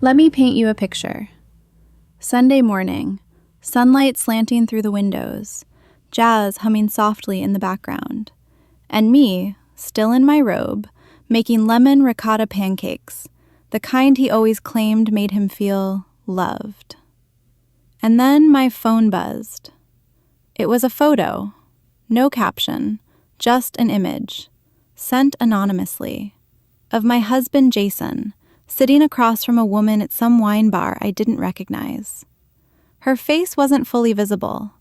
Let me paint you a picture. Sunday morning, sunlight slanting through the windows, jazz humming softly in the background, and me, still in my robe, making lemon ricotta pancakes, the kind he always claimed made him feel loved. And then my phone buzzed. It was a photo, no caption, just an image, sent anonymously, of my husband Jason, sitting across from a woman at some wine bar I didn't recognize. Her face wasn't fully visible,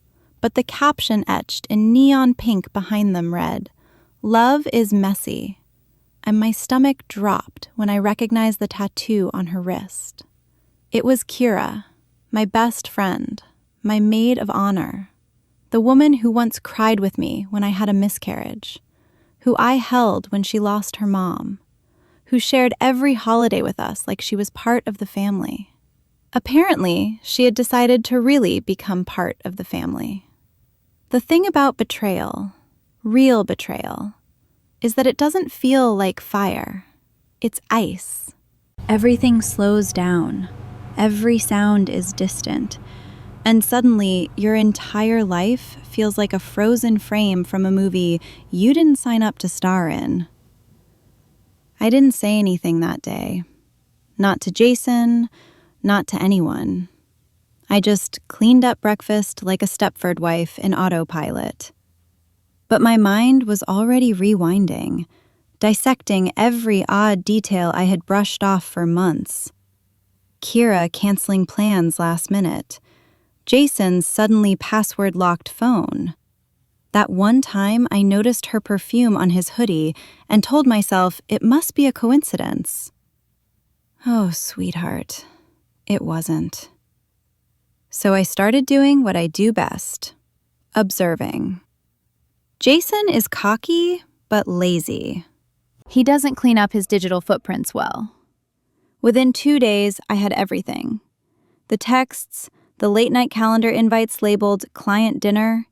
but the caption etched in neon pink behind them read, "Love is messy," and my stomach dropped when I recognized the tattoo on her wrist. It was Kira, my best friend, my maid of honor, the woman who once cried with me when I had a miscarriage, who I held when she lost her mom, who shared every holiday with us like she was part of the family. Apparently, she had decided to really become part of the family. The thing about betrayal, real betrayal, is that it doesn't feel like fire. It's ice. Everything slows down. Every sound is distant. And suddenly, your entire life feels like a frozen frame from a movie you didn't sign up to star in. I didn't say anything that day. Not to Jason, not to anyone. I just cleaned up breakfast like a Stepford wife in autopilot. But my mind was already rewinding, dissecting every odd detail I had brushed off for months. Kira canceling plans last minute. Jason's suddenly password-locked phone. That one time I noticed her perfume on his hoodie and told myself it must be a coincidence. Oh, sweetheart, it wasn't. So I started doing what I do best, observing. Jason is cocky, but lazy. He doesn't clean up his digital footprints well. Within 2 days, I had everything. The texts, the late-night calendar invites labeled client dinner,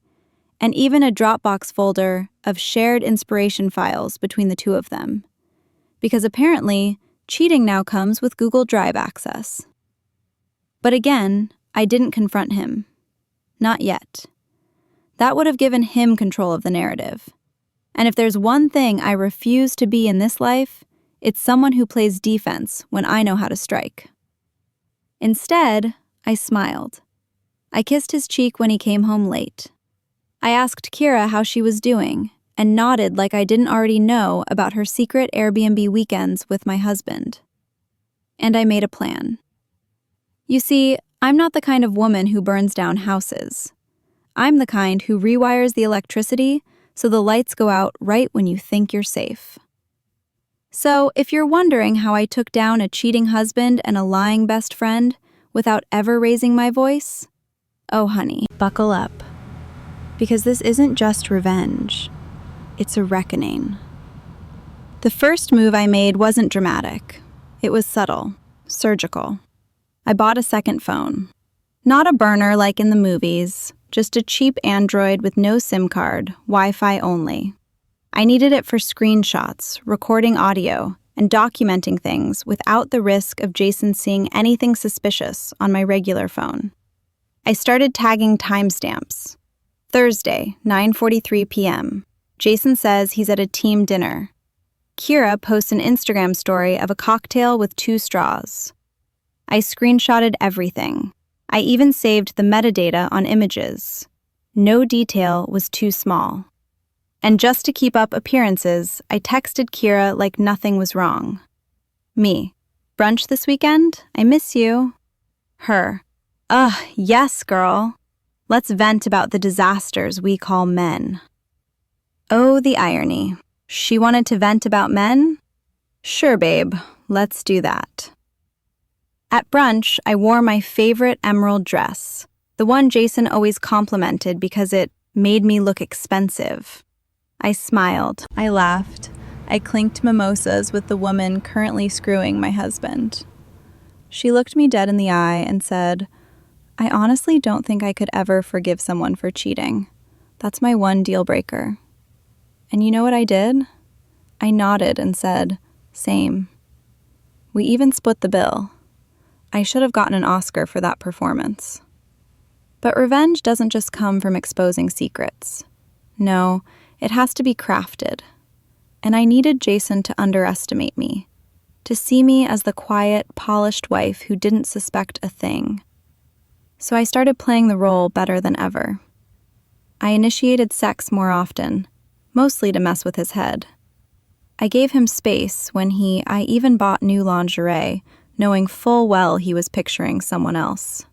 and even a Dropbox folder of shared inspiration files between the two of them. Because apparently, cheating now comes with Google Drive access. But again, I didn't confront him. Not yet. That would have given him control of the narrative. And if there's one thing I refuse to be in this life, it's someone who plays defense when I know how to strike. Instead, I smiled. I kissed his cheek when he came home late. I asked Kira how she was doing and nodded like I didn't already know about her secret Airbnb weekends with my husband. And I made a plan. You see, I'm not the kind of woman who burns down houses. I'm the kind who rewires the electricity so the lights go out right when you think you're safe. So, if you're wondering how I took down a cheating husband and a lying best friend without ever raising my voice, oh honey, buckle up. Because this isn't just revenge, it's a reckoning. The first move I made wasn't dramatic. It was subtle, surgical. I bought a second phone. Not a burner like in the movies, just a cheap Android with no SIM card, Wi-Fi only. I needed it for screenshots, recording audio, and documenting things without the risk of Jason seeing anything suspicious on my regular phone. I started tagging timestamps. Thursday, 9:43 p.m. Jason says he's at a team dinner. Kira posts an Instagram story of a cocktail with 2 straws. I screenshotted everything. I even saved the metadata on images. No detail was too small. And just to keep up appearances, I texted Kira like nothing was wrong. Me, brunch this weekend? I miss you. Her, yes, girl. Let's vent about the disasters we call men. Oh, the irony. She wanted to vent about men? Sure, babe, let's do that. At brunch, I wore my favorite emerald dress, the one Jason always complimented because it made me look expensive. I smiled, I laughed, I clinked mimosas with the woman currently screwing my husband. She looked me dead in the eye and said, I honestly don't think I could ever forgive someone for cheating. That's my one deal breaker. And you know what I did? I nodded and said, same. We even split the bill. I should have gotten an Oscar for that performance. But revenge doesn't just come from exposing secrets. No, it has to be crafted. And I needed Jason to underestimate me, to see me as the quiet, polished wife who didn't suspect a thing. So I started playing the role better than ever. I initiated sex more often, mostly to mess with his head. I gave him space when I even bought new lingerie, knowing full well he was picturing someone else.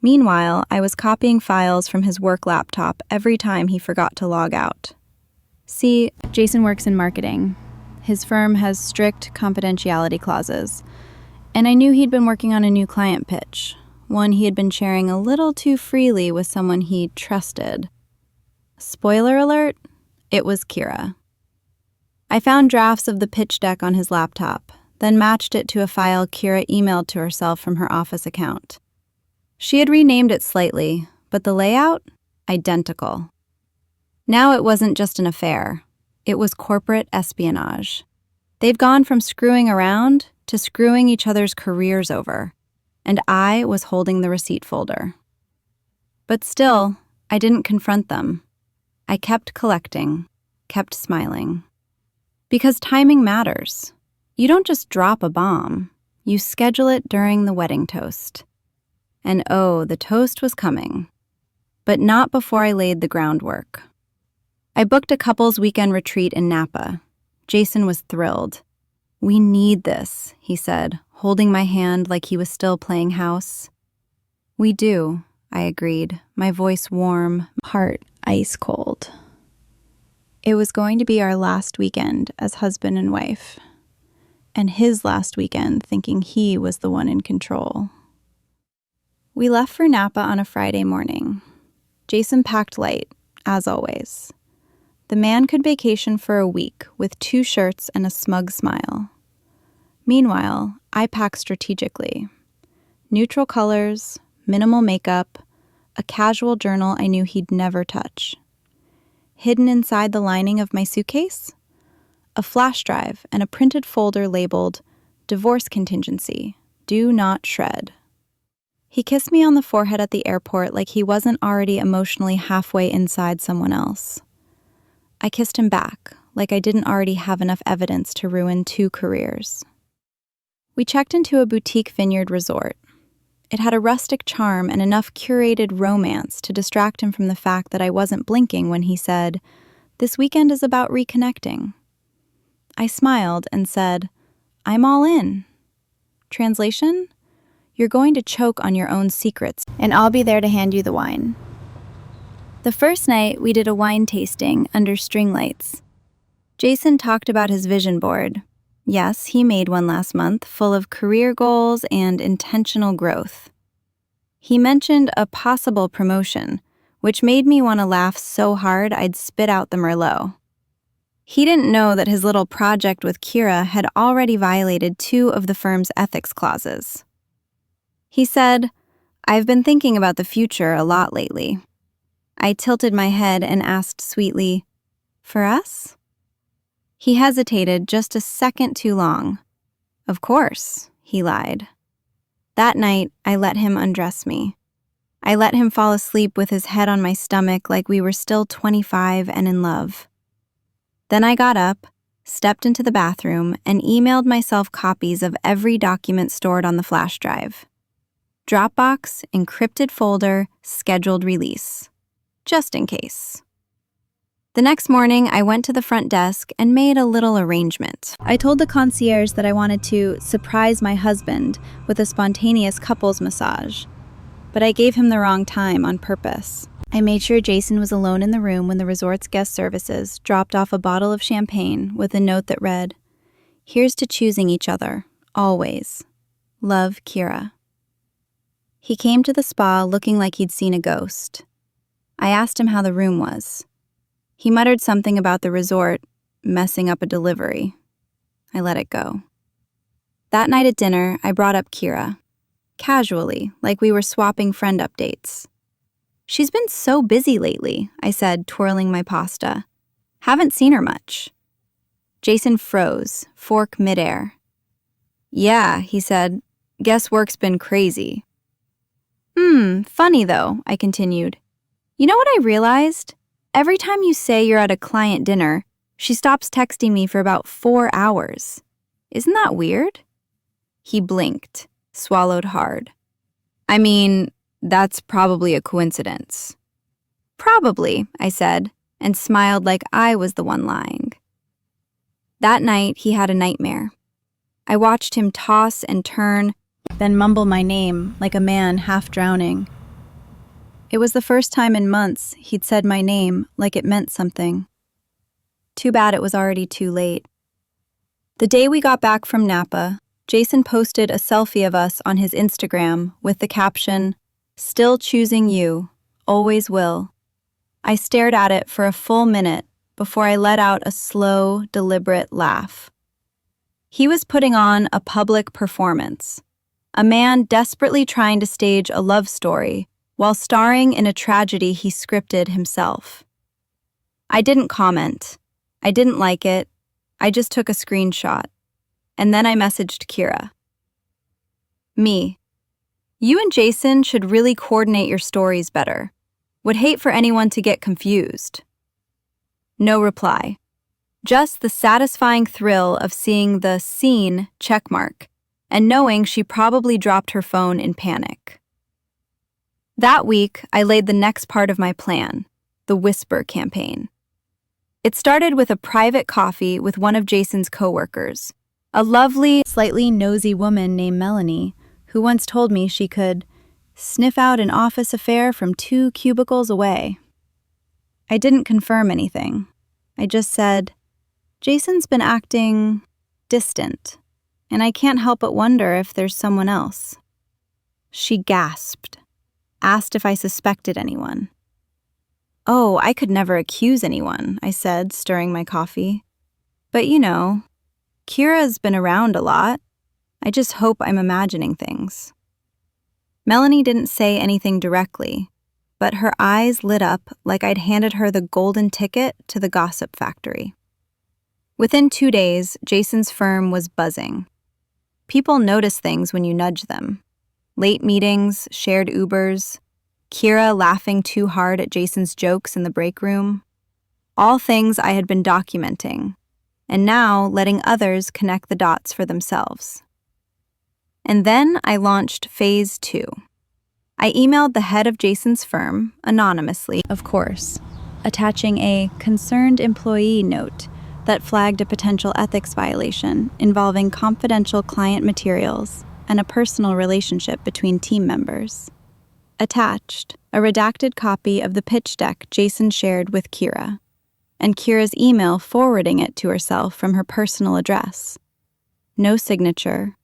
Meanwhile, I was copying files from his work laptop every time he forgot to log out. See, Jason works in marketing. His firm has strict confidentiality clauses, and I knew he'd been working on a new client pitch, one he had been sharing a little too freely with someone he trusted. Spoiler alert, it was Kira. I found drafts of the pitch deck on his laptop, then matched it to a file Kira emailed to herself from her office account. She had renamed it slightly, but the layout? Identical. Now it wasn't just an affair. It was corporate espionage. They'd gone from screwing around to screwing each other's careers over, and I was holding the receipt folder. But still, I didn't confront them. I kept collecting, kept smiling. Because timing matters. You don't just drop a bomb. You schedule it during the wedding toast. And oh, the toast was coming. But not before I laid the groundwork. I booked a couple's weekend retreat in Napa. Jason was thrilled. "We need this," he said, holding my hand like he was still playing house. "We do," I agreed, my voice warm, heart ice cold. It was going to be our last weekend as husband and wife, and his last weekend thinking he was the one in control. We left for Napa on a Friday morning. Jason packed light, as always. The man could vacation for a week with 2 shirts and a smug smile. Meanwhile, I packed strategically. Neutral colors, minimal makeup, a casual journal I knew he'd never touch. Hidden inside the lining of my suitcase? A flash drive and a printed folder labeled "Divorce Contingency, Do Not Shred." He kissed me on the forehead at the airport like he wasn't already emotionally halfway inside someone else. I kissed him back like I didn't already have enough evidence to ruin 2 careers. We checked into a boutique vineyard resort. It had a rustic charm and enough curated romance to distract him from the fact that I wasn't blinking when he said, "This weekend is about reconnecting." I smiled and said, "I'm all in." Translation? You're going to choke on your own secrets, and I'll be there to hand you the wine. The first night, we did a wine tasting under string lights. Jason talked about his vision board. Yes, he made one last month, full of career goals and intentional growth. He mentioned a possible promotion, which made me want to laugh so hard I'd spit out the Merlot. He didn't know that his little project with Kira had already violated 2 of the firm's ethics clauses. He said, "I've been thinking about the future a lot lately." I tilted my head and asked sweetly, "For us?" He hesitated just a second too long. "Of course," he lied. That night, I let him undress me. I let him fall asleep with his head on my stomach like we were still 25 and in love. Then I got up, stepped into the bathroom, and emailed myself copies of every document stored on the flash drive. Dropbox, encrypted folder, scheduled release. Just in case. The next morning, I went to the front desk and made a little arrangement. I told the concierge that I wanted to surprise my husband with a spontaneous couples massage, but I gave him the wrong time on purpose. I made sure Jason was alone in the room when the resort's guest services dropped off a bottle of champagne with a note that read, "Here's to choosing each other, always. Love, Kira." He came to the spa looking like he'd seen a ghost. I asked him how the room was. He muttered something about the resort messing up a delivery. I let it go. That night at dinner, I brought up Kira. Casually, like we were swapping friend updates. "She's been so busy lately," I said, twirling my pasta. "Haven't seen her much." Jason froze, fork midair. "Yeah," he said, Guess work's been crazy. Funny though, I continued. You know what I realized? Every time you say you're at a client dinner, she stops texting me for about 4 hours. Isn't that weird? He blinked, swallowed hard. I mean, that's probably a coincidence. Probably, I said, and smiled like I was the one lying. That night, he had a nightmare. I watched him toss and turn, then mumble my name like a man half drowning. It was the first time in months he'd said my name like it meant something. Too bad it was already too late. The day we got back from Napa, Jason posted a selfie of us on his Instagram with the caption, "Still choosing you, always will." I stared at it for a full minute before I let out a slow, deliberate laugh. He was putting on a public performance, a man desperately trying to stage a love story while starring in a tragedy he scripted himself. I didn't comment. I didn't like it. I just took a screenshot. And then I messaged Kira. Me. You and Jason should really coordinate your stories better. Would hate for anyone to get confused. No reply. Just the satisfying thrill of seeing the seen checkmark and knowing she probably dropped her phone in panic. That week, I laid the next part of my plan, the Whisper campaign. It started with a private coffee with one of Jason's coworkers, a lovely, slightly nosy woman named Melanie, who once told me she could sniff out an office affair from 2 cubicles away. I didn't confirm anything. I just said, Jason's been acting distant, and I can't help but wonder if there's someone else. She gasped, asked if I suspected anyone. Oh, I could never accuse anyone, I said, stirring my coffee. But you know, Kira's been around a lot. I just hope I'm imagining things. Melanie didn't say anything directly, but her eyes lit up like I'd handed her the golden ticket to the gossip factory. Within 2 days, Jason's firm was buzzing. People notice things when you nudge them. Late meetings, shared Ubers, Kira laughing too hard at Jason's jokes in the break room. All things I had been documenting, and now letting others connect the dots for themselves. And then I launched Phase 2. I emailed the head of Jason's firm, anonymously, of course, attaching a concerned employee note that flagged a potential ethics violation involving confidential client materials and a personal relationship between team members. Attached, a redacted copy of the pitch deck Jason shared with Kira, and Kira's email forwarding it to herself from her personal address. No signature,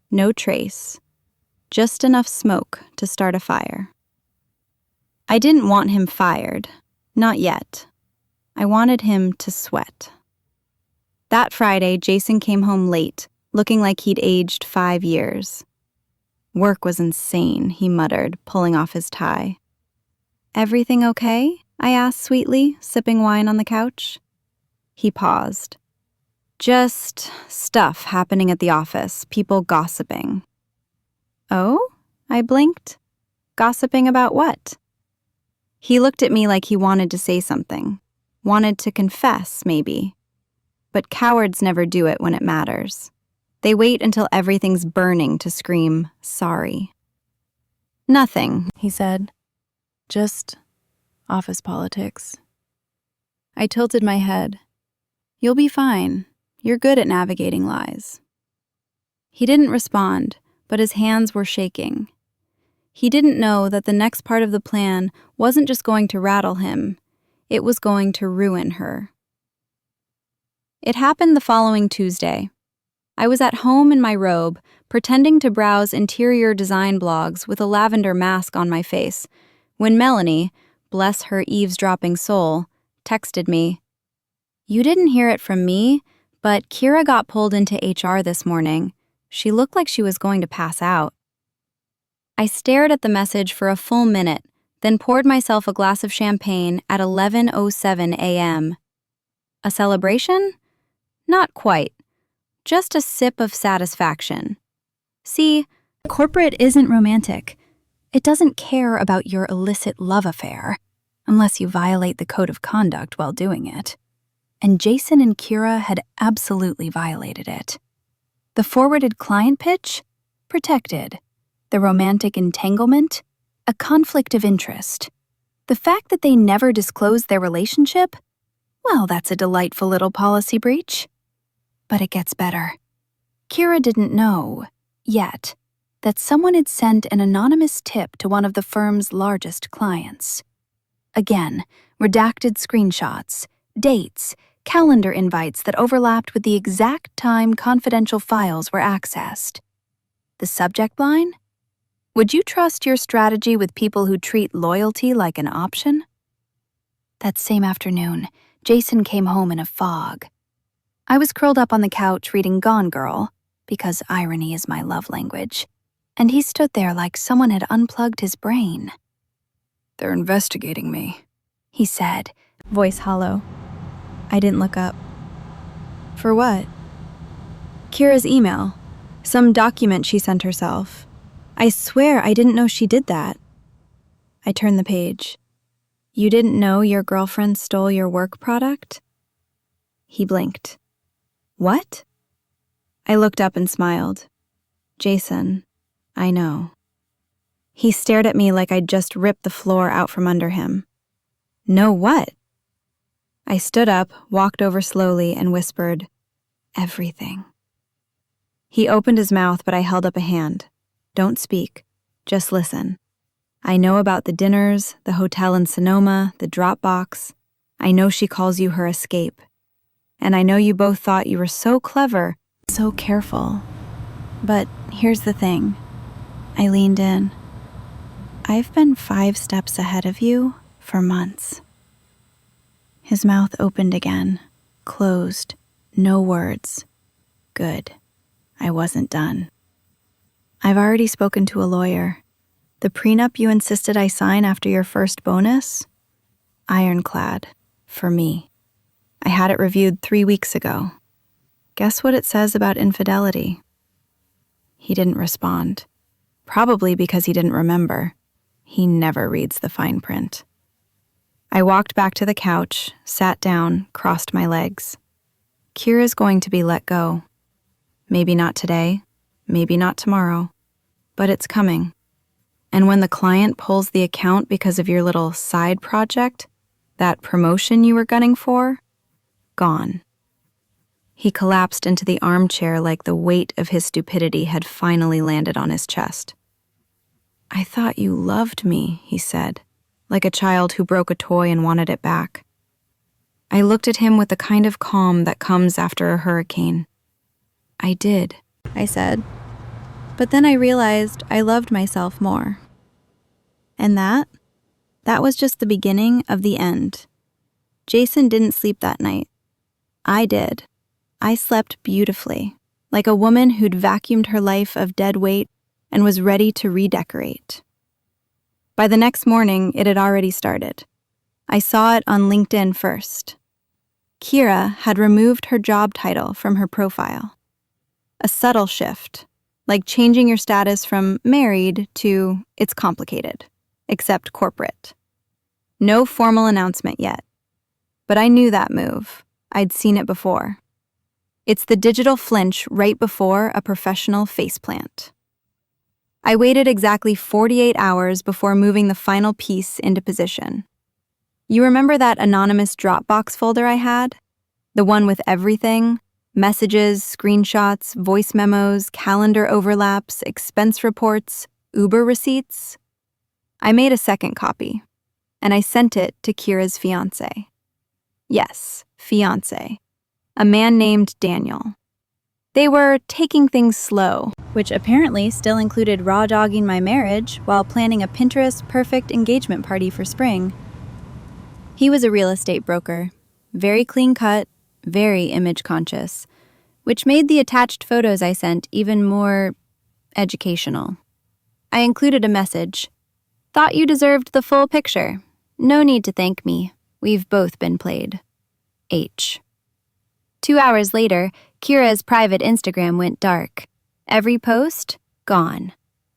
no trace, just enough smoke to start a fire. I didn't want him fired, not yet. I wanted him to sweat. That Friday, Jason came home late, looking like he'd aged 5 years. Work was insane, he muttered, pulling off his tie. Everything okay? I asked sweetly, sipping wine on the couch. He paused. Just stuff happening at the office, people gossiping. Oh? I blinked. Gossiping about what? He looked at me like he wanted to say something. Wanted to confess, maybe. But cowards never do it when it matters. They wait until everything's burning to scream, sorry. Nothing, he said. Just office politics. I tilted my head. You'll be fine. You're good at navigating lies. He didn't respond, but his hands were shaking. He didn't know that the next part of the plan wasn't just going to rattle him, it was going to ruin her. It happened the following Tuesday. I was at home in my robe, pretending to browse interior design blogs with a lavender mask on my face, when Melanie, bless her eavesdropping soul, texted me, "You didn't hear it from me, but Kira got pulled into HR this morning. She looked like she was going to pass out." I stared at the message for a full minute, then poured myself a glass of champagne at 11:07 a.m. A celebration? Not quite. Just a sip of satisfaction. See, Corporate isn't romantic. It doesn't care about your illicit love affair, unless you violate the code of conduct while doing it. And Jason and Kira had absolutely violated it. The forwarded client pitch? Protected. The romantic entanglement? A conflict of interest. The fact that they never disclosed their relationship? Well, that's a delightful little policy breach. But it gets better. Kira didn't know, yet, that someone had sent an anonymous tip to one of the firm's largest clients. Again, redacted screenshots, dates, calendar invites that overlapped with the exact time confidential files were accessed. The subject line? Would you trust your strategy with people who treat loyalty like an option? That same afternoon, Jason came home in a fog. I was curled up on the couch reading Gone Girl, because irony is my love language, and he stood there like someone had unplugged his brain. "They're investigating me," he said, voice hollow. I didn't look up. For what? Kira's email. Some document she sent herself. I swear I didn't know she did that. I turned the page. You didn't know your girlfriend stole your work product? He blinked. What? I looked up and smiled. Jason, I know. He stared at me like I'd just ripped the floor out from under him. Know what? I stood up, walked over slowly, and whispered, everything. He opened his mouth, but I held up a hand. Don't speak. Just listen. I know about the dinners, the hotel in Sonoma, the Dropbox. I know she calls you her escape. And I know you both thought you were so clever, so careful. But here's the thing. I leaned in. I've been 5 steps ahead of you for months. His mouth opened again, closed, no words. Good. I wasn't done. I've already spoken to a lawyer. The prenup you insisted I sign after your first bonus? Ironclad. For me. I had it reviewed 3 weeks ago. Guess what it says about infidelity? He didn't respond. Probably because he didn't remember. He never reads the fine print. I walked back to the couch, sat down, crossed my legs. Kira's going to be let go. Maybe not today, maybe not tomorrow, but it's coming. And when the client pulls the account because of your little side project, that promotion you were gunning for, gone. He collapsed into the armchair like the weight of his stupidity had finally landed on his chest. I thought you loved me, he said, like a child who broke a toy and wanted it back. I looked at him with the kind of calm that comes after a hurricane. I did, I said. But then I realized I loved myself more. And that was just the beginning of the end. Jason didn't sleep that night. I did. I slept beautifully, like a woman who'd vacuumed her life of dead weight and was ready to redecorate. By the next morning, it had already started. I saw it on LinkedIn first. Kira had removed her job title from her profile. A subtle shift, like changing your status from married to it's complicated, except corporate. No formal announcement yet. But I knew that move. I'd seen it before. It's the digital flinch right before a professional faceplant. I waited exactly 48 hours before moving the final piece into position. You remember that anonymous Dropbox folder I had? The one with everything? Messages, screenshots, voice memos, calendar overlaps, expense reports, Uber receipts? I made a second copy, and I sent it to Kira's fiancé. Yes, fiancé. A man named Daniel. They were taking things slow, which apparently still included raw dogging my marriage while planning a Pinterest-perfect engagement party for spring. He was a real estate broker, very clean-cut, very image-conscious, which made the attached photos I sent even more educational. I included a message. Thought you deserved the full picture. No need to thank me. We've both been played. H. 2 hours later, Kira's private Instagram went dark. Every post, gone.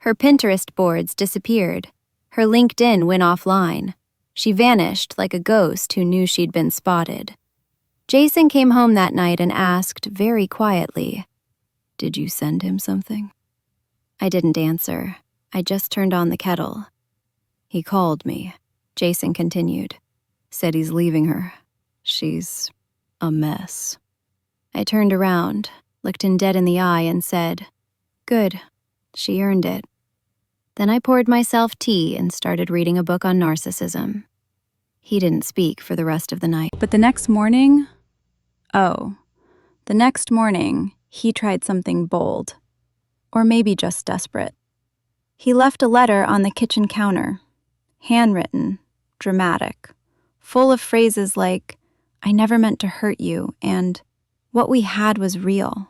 Her Pinterest boards disappeared. Her LinkedIn went offline. She vanished like a ghost who knew she'd been spotted. Jason came home that night and asked very quietly, "Did you send him something?" I didn't answer. I just turned on the kettle. "He called me," Jason continued. "Said he's leaving her. She's a mess." I turned around, looked him dead in the eye, and said, "Good. She earned it." Then I poured myself tea and started reading a book on narcissism. He didn't speak for the rest of the night. But the next morning, he tried something bold. Or maybe just desperate. He left a letter on the kitchen counter, handwritten, dramatic, full of phrases like, "I never meant to hurt you," and "What we had was real."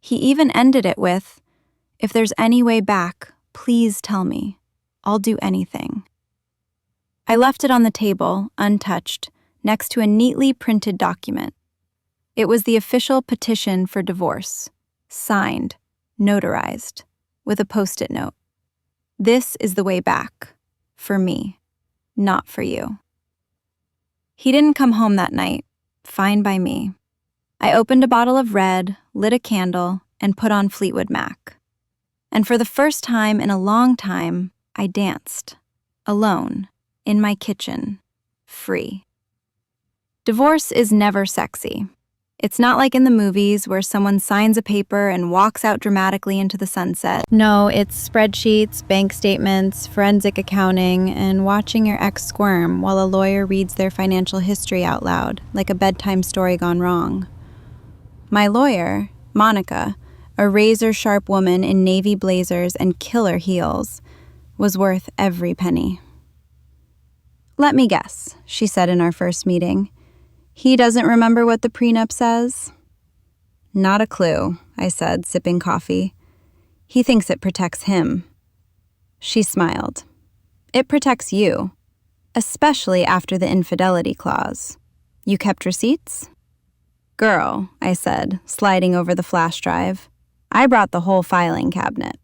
He even ended it with, "If there's any way back, please tell me. I'll do anything." I left it on the table, untouched, next to a neatly printed document. It was the official petition for divorce, signed, notarized, with a post-it note. "This is the way back. For me, not for you." He didn't come home that night. Fine by me. I opened a bottle of red, lit a candle, and put on Fleetwood Mac. And for the first time in a long time, I danced, alone, in my kitchen, free. Divorce is never sexy. It's not like in the movies where someone signs a paper and walks out dramatically into the sunset. No, it's spreadsheets, bank statements, forensic accounting, and watching your ex squirm while a lawyer reads their financial history out loud, like a bedtime story gone wrong. My lawyer, Monica, a razor-sharp woman in navy blazers and killer heels, was worth every penny. "Let me guess," she said in our first meeting. "He doesn't remember what the prenup says?" "Not a clue," I said, sipping coffee. "He thinks it protects him." She smiled. "It protects you, especially after the infidelity clause. You kept receipts?" "Girl," I said, sliding over the flash drive. "I brought the whole filing cabinet."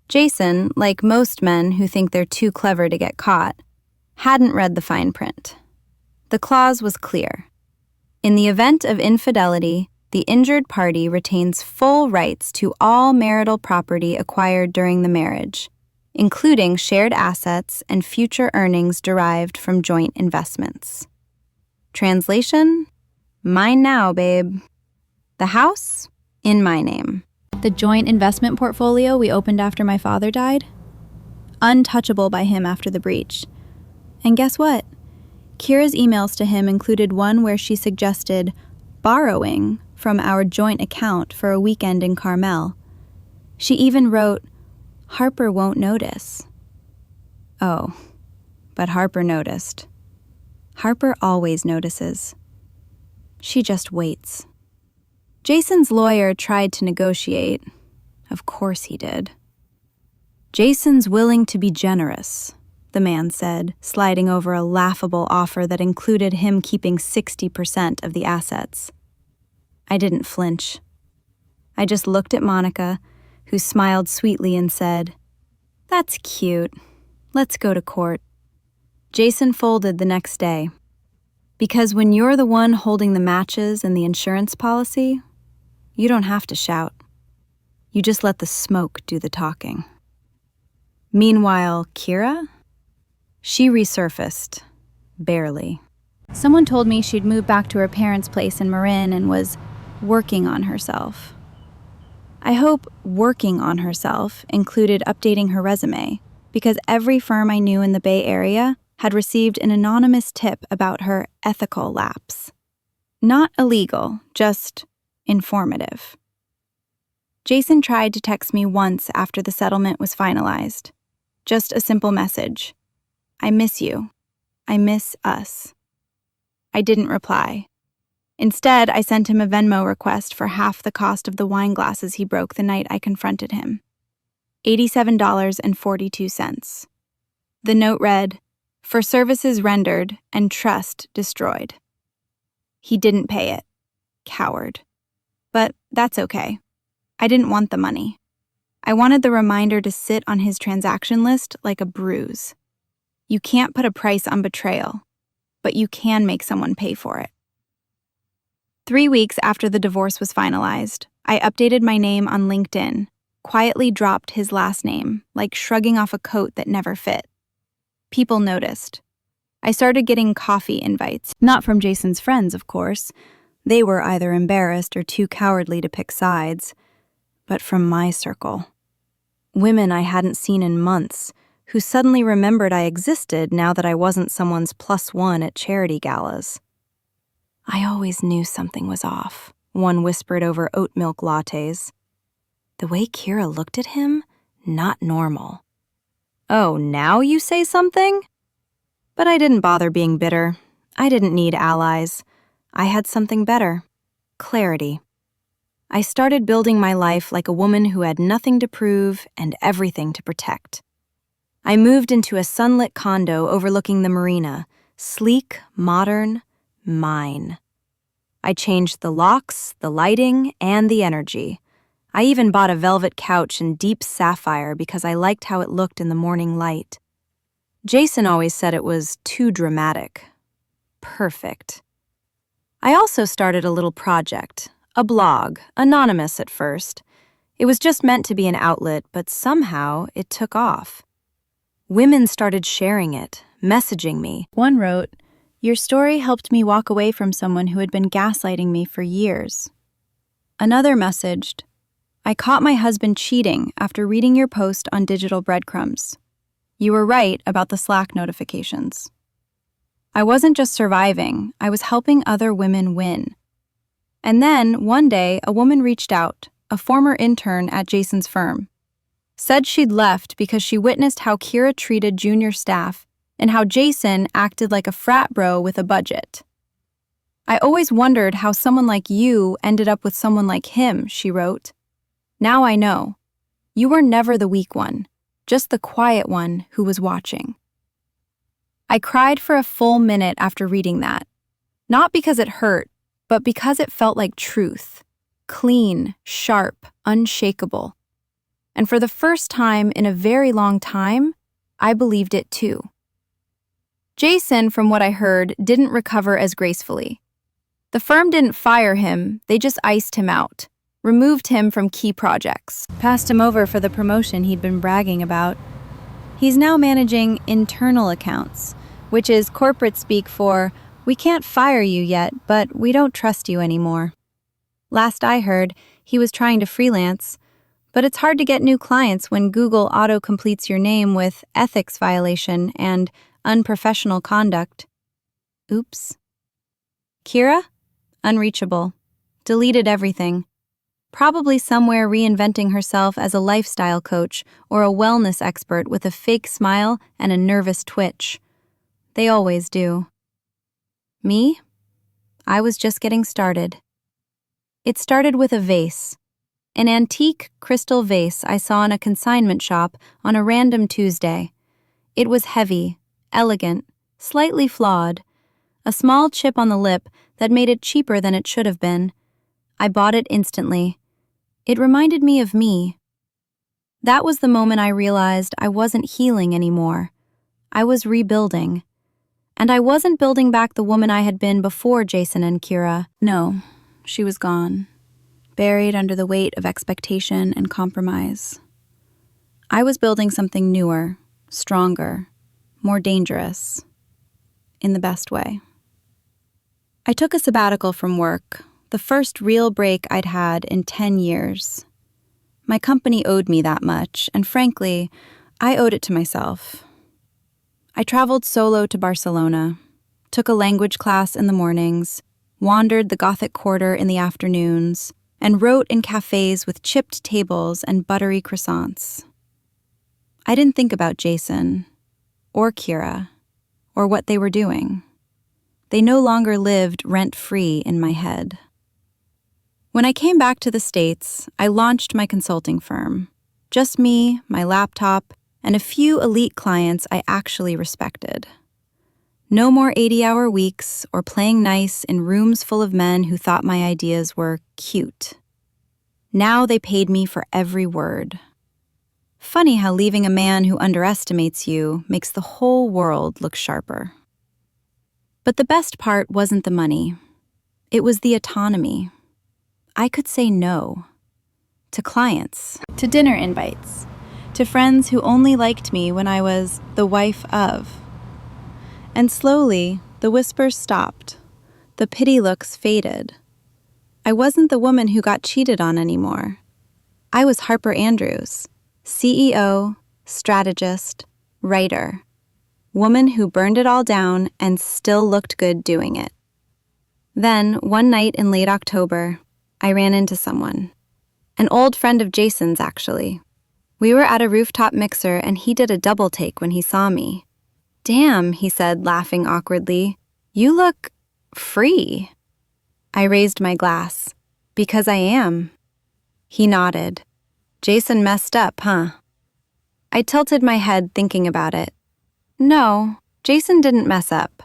Jason, like most men who think they're too clever to get caught, hadn't read the fine print. The clause was clear. In the event of infidelity, the injured party retains full rights to all marital property acquired during the marriage, including shared assets and future earnings derived from joint investments. Translation? Mine now, babe. The house? In my name. The joint investment portfolio we opened after my father died? Untouchable by him after the breach. And guess what? Kira's emails to him included one where she suggested borrowing from our joint account for a weekend in Carmel. She even wrote, "Harper won't notice." Oh, but Harper noticed. Harper always notices. She just waits. Jason's lawyer tried to negotiate. Of course he did. "Jason's willing to be generous," the man said, sliding over a laughable offer that included him keeping 60% of the assets. I didn't flinch. I just looked at Monica, who smiled sweetly and said, "That's cute. Let's go to court." Jason folded the next day. Because when you're the one holding the matches and the insurance policy, you don't have to shout. You just let the smoke do the talking. Meanwhile, Kira? She resurfaced. Barely. Someone told me she'd moved back to her parents' place in Marin and was working on herself. I hope working on herself included updating her resume, because every firm I knew in the Bay Area had received an anonymous tip about her ethical lapse. Not illegal, just informative. Jason tried to text me once after the settlement was finalized. Just a simple message. "I miss you. I miss us." I didn't reply. Instead, I sent him a Venmo request for half the cost of the wine glasses he broke the night I confronted him. $87.42. The note read, "For services rendered and trust destroyed." He didn't pay it. Coward. But that's okay. I didn't want the money. I wanted the reminder to sit on his transaction list like a bruise. You can't put a price on betrayal, but you can make someone pay for it. 3 weeks after the divorce was finalized, I updated my name on LinkedIn, quietly dropped his last name, like shrugging off a coat that never fit. People noticed. I started getting coffee invites, not from Jason's friends, of course. They were either embarrassed or too cowardly to pick sides, but from my circle. Women I hadn't seen in months, who suddenly remembered I existed now that I wasn't someone's +1 at charity galas. I always knew something was off, one whispered over oat milk lattes. The way Kira looked at him, not normal. Oh, now you say something? But I didn't bother being bitter. I didn't need allies. I had something better. Clarity. I started building my life like a woman who had nothing to prove and everything to protect. I moved into a sunlit condo overlooking the marina, sleek, modern, mine. I changed the locks, the lighting, and the energy. I even bought a velvet couch in deep sapphire because I liked how it looked in the morning light. Jason always said it was too dramatic. Perfect. I also started a little project, a blog, anonymous at first. It was just meant to be an outlet, but somehow it took off. Women started sharing it, messaging me. One wrote, "Your story helped me walk away from someone who had been gaslighting me for years." Another messaged, "I caught my husband cheating after reading your post on digital breadcrumbs. You were right about the Slack notifications." I wasn't just surviving, I was helping other women win. And then, one day, a woman reached out, a former intern at Jason's firm. Said she'd left because she witnessed how Kira treated junior staff and how Jason acted like a frat bro with a budget. "I always wondered how someone like you ended up with someone like him," she wrote. "Now I know. You were never the weak one, just the quiet one who was watching." I cried for a full minute after reading that. Not because it hurt, but because it felt like truth. Clean, sharp, unshakable. And for the first time in a very long time, I believed it too. Jason, from what I heard, didn't recover as gracefully. The firm didn't fire him, they just iced him out, removed him from key projects, passed him over for the promotion he'd been bragging about. He's now managing internal accounts, which is corporate speak for, "We can't fire you yet, but we don't trust you anymore." Last I heard, he was trying to freelance, but it's hard to get new clients when Google auto-completes your name with ethics violation and unprofessional conduct. Oops. Kira? Unreachable. Deleted everything. Probably somewhere reinventing herself as a lifestyle coach or a wellness expert with a fake smile and a nervous twitch. They always do. Me? I was just getting started. It started with a vase. An antique crystal vase I saw in a consignment shop on a random Tuesday. It was heavy, elegant, slightly flawed, a small chip on the lip that made it cheaper than it should have been. I bought it instantly. It reminded me of me. That was the moment I realized I wasn't healing anymore. I was rebuilding. And I wasn't building back the woman I had been before Jason and Kira. No, she was gone, buried under the weight of expectation and compromise. I was building something newer, stronger, more dangerous, in the best way. I took a sabbatical from work, the first real break I'd had in 10 years. My company owed me that much, and frankly, I owed it to myself. I traveled solo to Barcelona, took a language class in the mornings, wandered the Gothic Quarter in the afternoons, and wrote in cafes with chipped tables and buttery croissants. I didn't think about Jason, or Kira, or what they were doing. They no longer lived rent-free in my head. When I came back to the States, I launched my consulting firm. Just me, my laptop, and a few elite clients I actually respected. No more 80-hour weeks or playing nice in rooms full of men who thought my ideas were cute. Now they paid me for every word. Funny how leaving a man who underestimates you makes the whole world look sharper. But the best part wasn't the money. It was the autonomy. I could say no. To clients, to dinner invites, to friends who only liked me when I was the wife of. And slowly, the whispers stopped. The pity looks faded. I wasn't the woman who got cheated on anymore. I was Harper Andrews, CEO, strategist, writer, woman who burned it all down and still looked good doing it. Then, one night in late October, I ran into someone. An old friend of Jason's, actually. We were at a rooftop mixer and he did a double take when he saw me. "Damn," he said, laughing awkwardly. "You look free." I raised my glass. "Because I am." He nodded. "Jason messed up, huh?" I tilted my head thinking about it. No, Jason didn't mess up.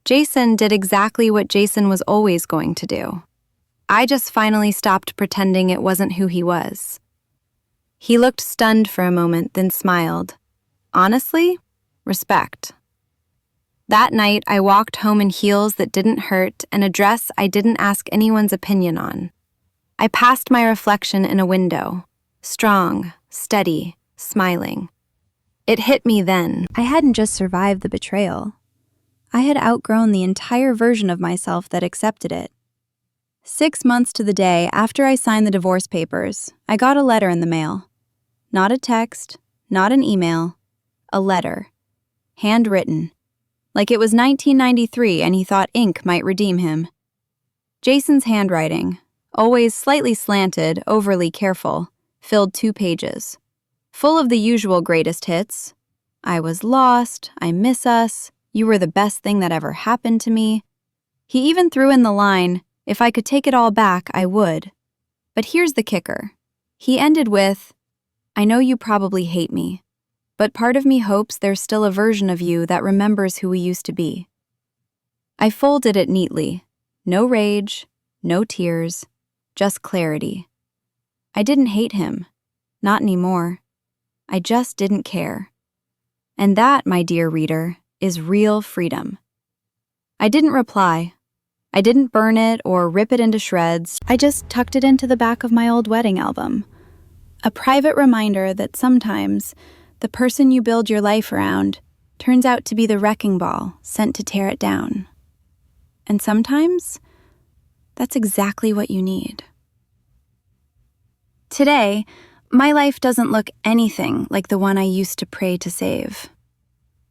Jason did exactly what Jason was always going to do. I just finally stopped pretending it wasn't who he was. He looked stunned for a moment, then smiled. Honestly, respect. That night, I walked home in heels that didn't hurt and a dress I didn't ask anyone's opinion on. I passed my reflection in a window, strong, steady, smiling. It hit me then. I hadn't just survived the betrayal. I had outgrown the entire version of myself that accepted it. 6 months to the day after I signed the divorce papers, I got a letter in the mail. Not a text, not an email, a letter. Handwritten. Like it was 1993 and he thought ink might redeem him. Jason's handwriting, always slightly slanted, overly careful, filled 2 pages. Full of the usual greatest hits. I was lost, I miss us, you were the best thing that ever happened to me. He even threw in the line, if I could take it all back, I would. But here's the kicker. He ended with, I know you probably hate me, but part of me hopes there's still a version of you that remembers who we used to be. I folded it neatly. No rage, no tears, just clarity. I didn't hate him. Not anymore. I just didn't care. And that, my dear reader, is real freedom. I didn't reply. I didn't burn it or rip it into shreds. I just tucked it into the back of my old wedding album. A private reminder that sometimes the person you build your life around turns out to be the wrecking ball sent to tear it down. And sometimes, that's exactly what you need. Today, my life doesn't look anything like the one I used to pray to save.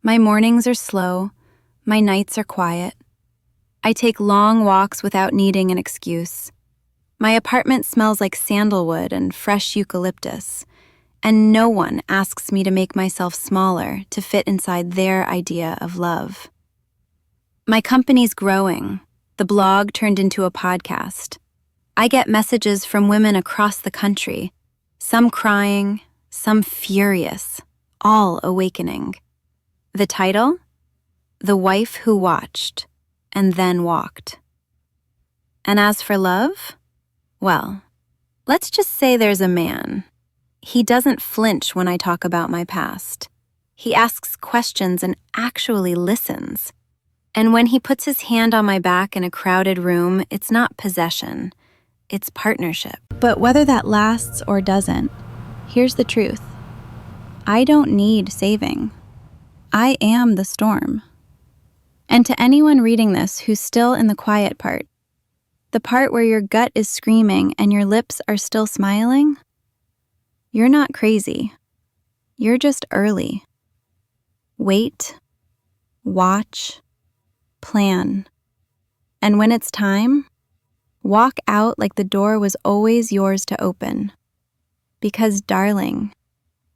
My mornings are slow, my nights are quiet. I take long walks without needing an excuse. My apartment smells like sandalwood and fresh eucalyptus, and no one asks me to make myself smaller to fit inside their idea of love. My company's growing. The blog turned into a podcast. I get messages from women across the country, some crying, some furious, all awakening. The title? The Wife Who Watched and Then Walked. And as for love? Well, let's just say there's a man. He doesn't flinch when I talk about my past. He asks questions and actually listens. And when he puts his hand on my back in a crowded room, it's not possession, it's partnership. But whether that lasts or doesn't, here's the truth. I don't need saving. I am the storm. And to anyone reading this who's still in the quiet part, the part where your gut is screaming and your lips are still smiling, you're not crazy. You're just early. Wait, watch, plan. And when it's time, walk out like the door was always yours to open. Because, darling,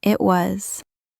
it was.